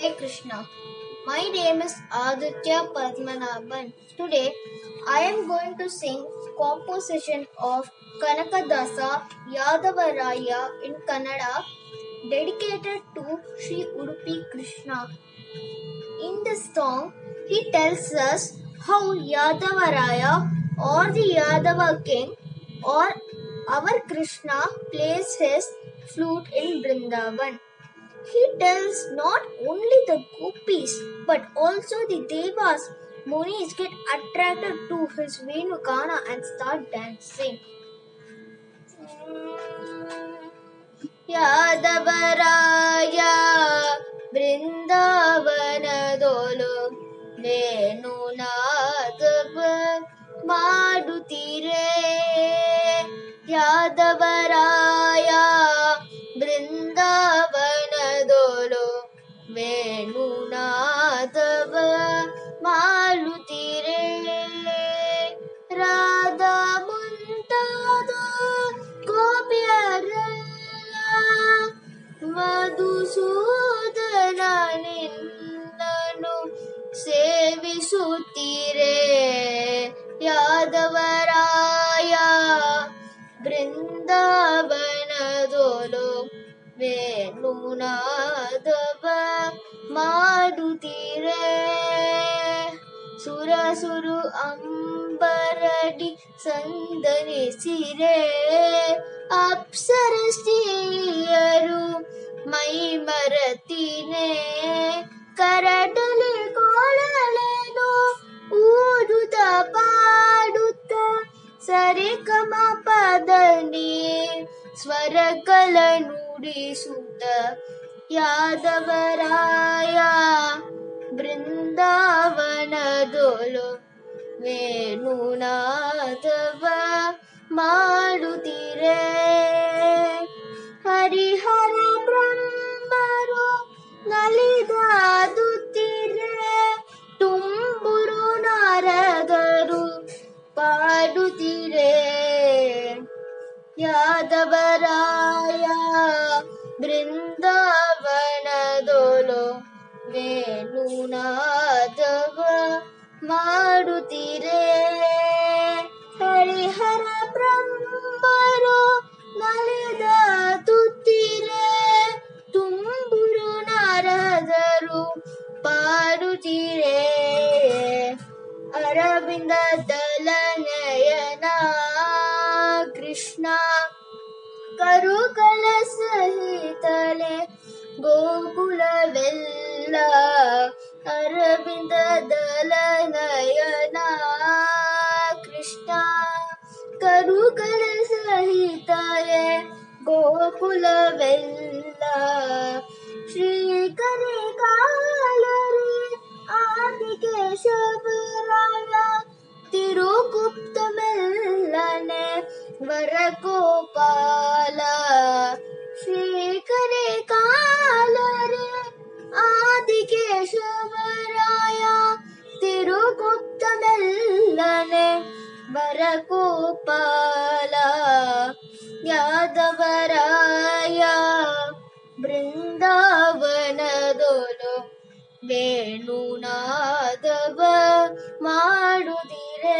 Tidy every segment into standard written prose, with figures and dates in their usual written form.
Hare Krishna. My name is Aditya Padmanabhan. Today I am going to sing composition of Kanakadasa Yadavaraya in Kannada dedicated to Sri Udupi Krishna. In this song, he tells us how Yadavaraya or the Yadava king or our Krishna plays his flute in Vrindavan. He tells not only the gopis but also the devas, munis get attracted to his Venugana and start dancing. Yadavaraya Vrindavanadolu ವೇಣುನಾದವ ಮಾಡುತ್ತೀರೆ Yadavaraya ಬೃಂದಾವನದೋಳು ವೇಣುನಾದವ ಮಾಡುತ್ತೀರೆ Radha ಮುಂತಾದ ಗೋಪಿಯರೆಲ್ಲ ಮಧುಸೂದನ ನಿನ್ನನು ಸೇವಿಸುತ್ತೀರೆ ಯಾದವರಾಯ ಬೃಂದಾವನದೋಳು ವೇಣುನಾದವ ಮಾಡುತ್ತೀರೆ ಸುರಸುರು ಅಂಬರಡಿ ಸಂದನಿಸಿರೆ ಅಪ್ಸರಸ್ತಿಯರು ಮೈ ಮರತಿನೆ ಕರಟಲಿ ಕೋಳಲೇನು ಊದುತ್ತ ಪಾಡುತ್ತ ಸರಿಗಮ ಪದನಿ ಸ್ವರಗಳ ನುಡಿಸುತ್ತ ಯಾದವರಾಯ ಬೃಂದಾವನದೋಳು ವೇಣುನಾದವ ಮಾಡುತ್ತೀರೆ ಹರಿಹರ ಬ್ರಹ್ಮರು ನಲಿದಾಡುತ್ತೀರೆ ತುಂಬುರು ನಾರದರು ಪಾಡುತ್ತೀರೆ ಯಾದವರಾಯ ಬೃಂದಾವನದೋಳು ವೇಣುನಾದವ ಮಾಡುತ್ತೀರೆ ಹರಿಹರ ಬ್ರಹ್ಮರು ನಲಿದಾಡುತ್ತೀರೆ ತುಂಬುರು ನಾರದರು ಪಾಡುತ್ತೀರೆ ಅರವಿಂದ ದಲನಯನ ಕೃಷ್ಣ ಕರುಗಳ ಸಹಿತಲೆ ಗೋಕುಲವೆಲ್ಲ ಅರವಿಂದ ದಲನಯನ ಕೃಷ್ಣ ಕರುಗಳ ಸಹಿತಲೆ ಗೋಕುಲವೆಲ್ಲ ಶ್ರೀಕರಿ ಕಾಲರಿ ಆದಿಕೇಶವರಾಯ ತಿರುಗುಪ್ತ ಮೆಲ್ಲನೆ ವರಗೋಪಾಲ ಶ್ರೀಕರಿ ಕಾಲರಿ ಆದಿಕೇಶವರಾಯ ತಿರುಗುಪ್ತ ಮೆಲ್ಲನೆ ವರಗೋಪಾಲ ಯಾದವರಾಯ ಬೃಂದಾವನದೋಳು ವೇಣುನಾದವ ಮಾಡುತ್ತೀರೆ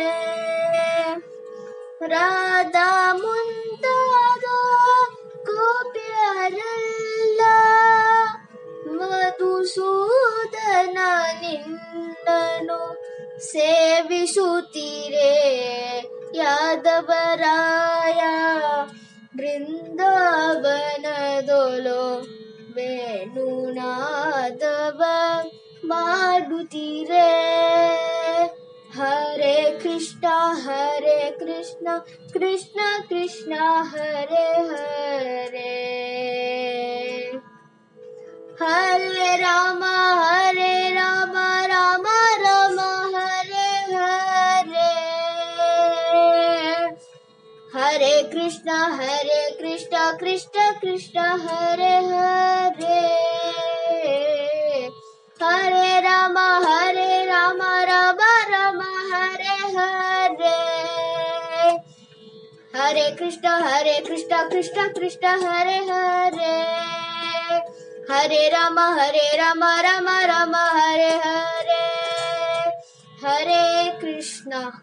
ರಾಧಾ ಮುಂತಾದ ಗೋಪಿಯರೆಲ್ಲ ಮಧುಸೂದನ ನಿನ್ನನು ಸೇವಿಸುತ್ತೀರೆ ಯಾದವರಾಯ ಬೃಂದಾವನದೋಳು ವೇಣುನಾದವ ಮಾಡುತ್ತೀರೆ ಹರೇ ಕೃಷ್ಣ ಕೃಷ್ಣ ಕೃಷ್ಣ ಹರೇ ಹರೇ ಹರೇ ರಾಮ ರಾಮ ರಾಮ ಹರೇ ಹರೇ ಹರೇ ಕೃಷ್ಣ ಕೃಷ್ಣ ಕೃಷ್ಣ ಹರೇ ಹರೇ ಹರೇ ರಾಮ ರಾಮ ರಾಮ ಹರೇ ಹರೇ ಹರೇ ಕೃಷ್ಣ ಕೃಷ್ಣ ಕೃಷ್ಣ ಹರೇ ಹರೇ Hare Rama Rama Rama Hare Hare, Hare Krishna